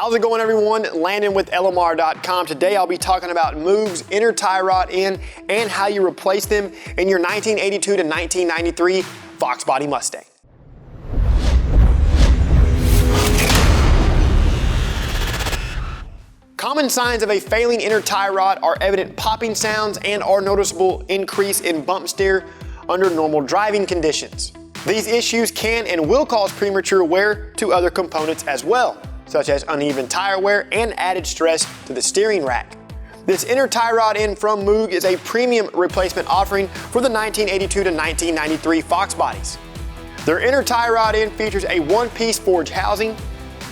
How's it going, everyone? Landon with LMR.com. Today I'll be talking about Moog's inner tie rod end and how you replace them in your 1982 to 1993 Fox body Mustang. Common signs of a failing inner tie rod are evident popping sounds and are noticeable increase in bump steer under normal driving conditions. These issues can and will cause premature wear to other components as well, such as uneven tire wear and added stress to the steering rack. This inner tie rod end from Moog is a premium replacement offering for the 1982 to 1993 Fox bodies. Their inner tie rod end features a one-piece forged housing,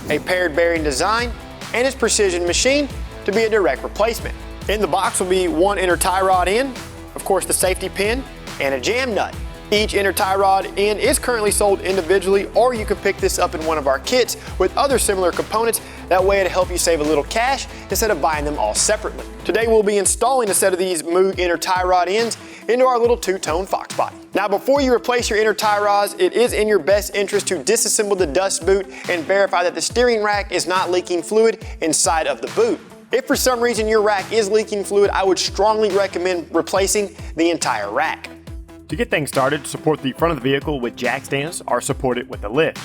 a paired bearing design, and is precision machined to be a direct replacement. In the box will be one inner tie rod end, of course the safety pin, and a jam nut. Each inner tie rod end is currently sold individually, or you can pick this up in one of our kits with other similar components. That way it'll help you save a little cash instead of buying them all separately. Today we'll be installing a set of these Moog inner tie rod ends into our little two-tone Fox body. Now, before you replace your inner tie rods, it is in your best interest to disassemble the dust boot and verify that the steering rack is not leaking fluid inside of the boot. If for some reason your rack is leaking fluid, I would strongly recommend replacing the entire rack. To get things started, support the front of the vehicle with jack stands or support it with a lift.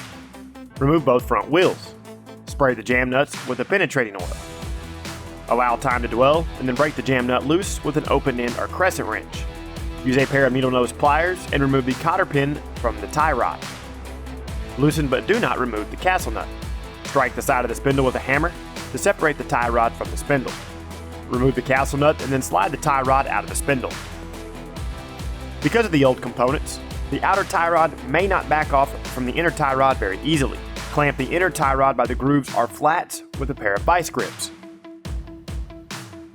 Remove both front wheels. Spray the jam nuts with a penetrating oil. Allow time to dwell and then break the jam nut loose with an open end or crescent wrench. Use a pair of needle nose pliers and remove the cotter pin from the tie rod. Loosen but do not remove the castle nut. Strike the side of the spindle with a hammer to separate the tie rod from the spindle. Remove the castle nut and then slide the tie rod out of the spindle. Because of the old components, the outer tie rod may not back off from the inner tie rod very easily. Clamp the inner tie rod by the grooves or flats with a pair of vice grips.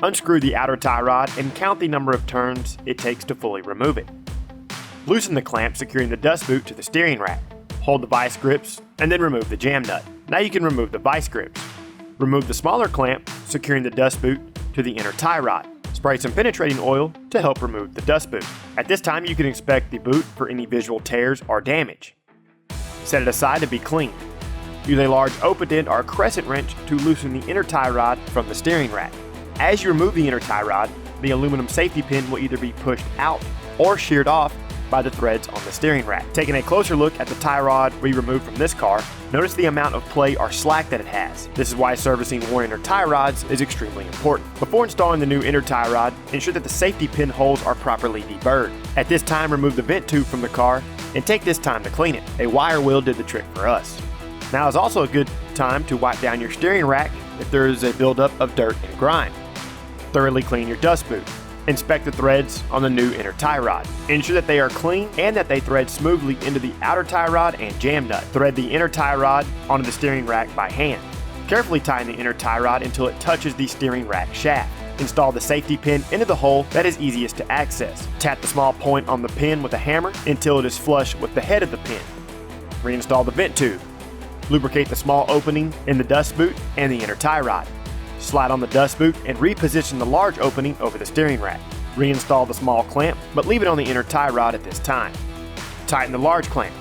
Unscrew the outer tie rod and count the number of turns it takes to fully remove it. Loosen the clamp securing the dust boot to the steering rack. Hold the vice grips and then remove the jam nut. Now you can remove the vice grips. Remove the smaller clamp securing the dust boot to the inner tie rod. Spray some penetrating oil to help remove the dust boot. At this time you can inspect the boot for any visual tears or damage. Set it aside to be cleaned. Use a large open end or crescent wrench to loosen the inner tie rod from the steering rack. As you remove the inner tie rod, the aluminum safety pin will either be pushed out or sheared off by the threads on the steering rack. Taking a closer look at the tie rod we removed from this car, notice the amount of play or slack that it has. This is why servicing worn inner tie rods is extremely important. Before installing the new inner tie rod, ensure that the safety pin holes are properly deburred. At this time, remove the vent tube from the car and take this time to clean it. A wire wheel did the trick for us. Now is also a good time to wipe down your steering rack if there is a buildup of dirt and grime. Thoroughly clean your dust boot. Inspect the threads on the new inner tie rod. Ensure that they are clean and that they thread smoothly into the outer tie rod and jam nut. Thread the inner tie rod onto the steering rack by hand. Carefully tighten the inner tie rod until it touches the steering rack shaft. Install the safety pin into the hole that is easiest to access. Tap the small point on the pin with a hammer until it is flush with the head of the pin. Reinstall the vent tube. Lubricate the small opening in the dust boot and the inner tie rod. Slide on the dust boot and reposition the large opening over the steering rack. Reinstall the small clamp, but leave it on the inner tie rod at this time. Tighten the large clamp.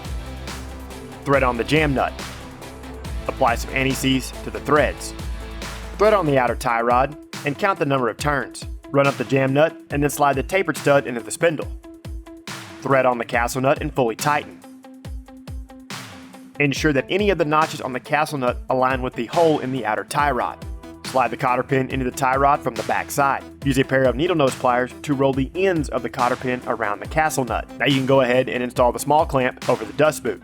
Thread on the jam nut. Apply some anti-seize to the threads. Thread on the outer tie rod and count the number of turns. Run up the jam nut and then slide the tapered stud into the spindle. Thread on the castle nut and fully tighten. Ensure that any of the notches on the castle nut align with the hole in the outer tie rod. Slide the cotter pin into the tie rod from the back side. Use a pair of needle nose pliers to roll the ends of the cotter pin around the castle nut. Now you can go ahead and install the small clamp over the dust boot.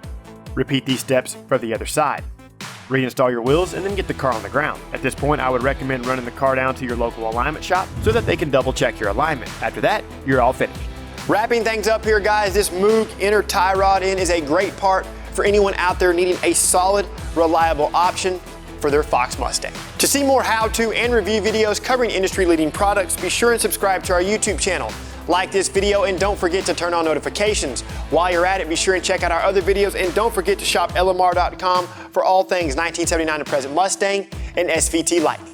Repeat these steps for the other side. Reinstall your wheels and then get the car on the ground. At this point, I would recommend running the car down to your local alignment shop so that they can double check your alignment. After that, you're all finished. Wrapping things up here, guys, this Moog inner tie rod end is a great part for anyone out there needing a solid, reliable option for their Fox Mustang. To see more how-to and review videos covering industry-leading products, be sure and subscribe to our YouTube channel. Like this video and don't forget to turn on notifications. While you're at it, be sure and check out our other videos and don't forget to shop LMR.com for all things 1979 to present Mustang and SVT lights.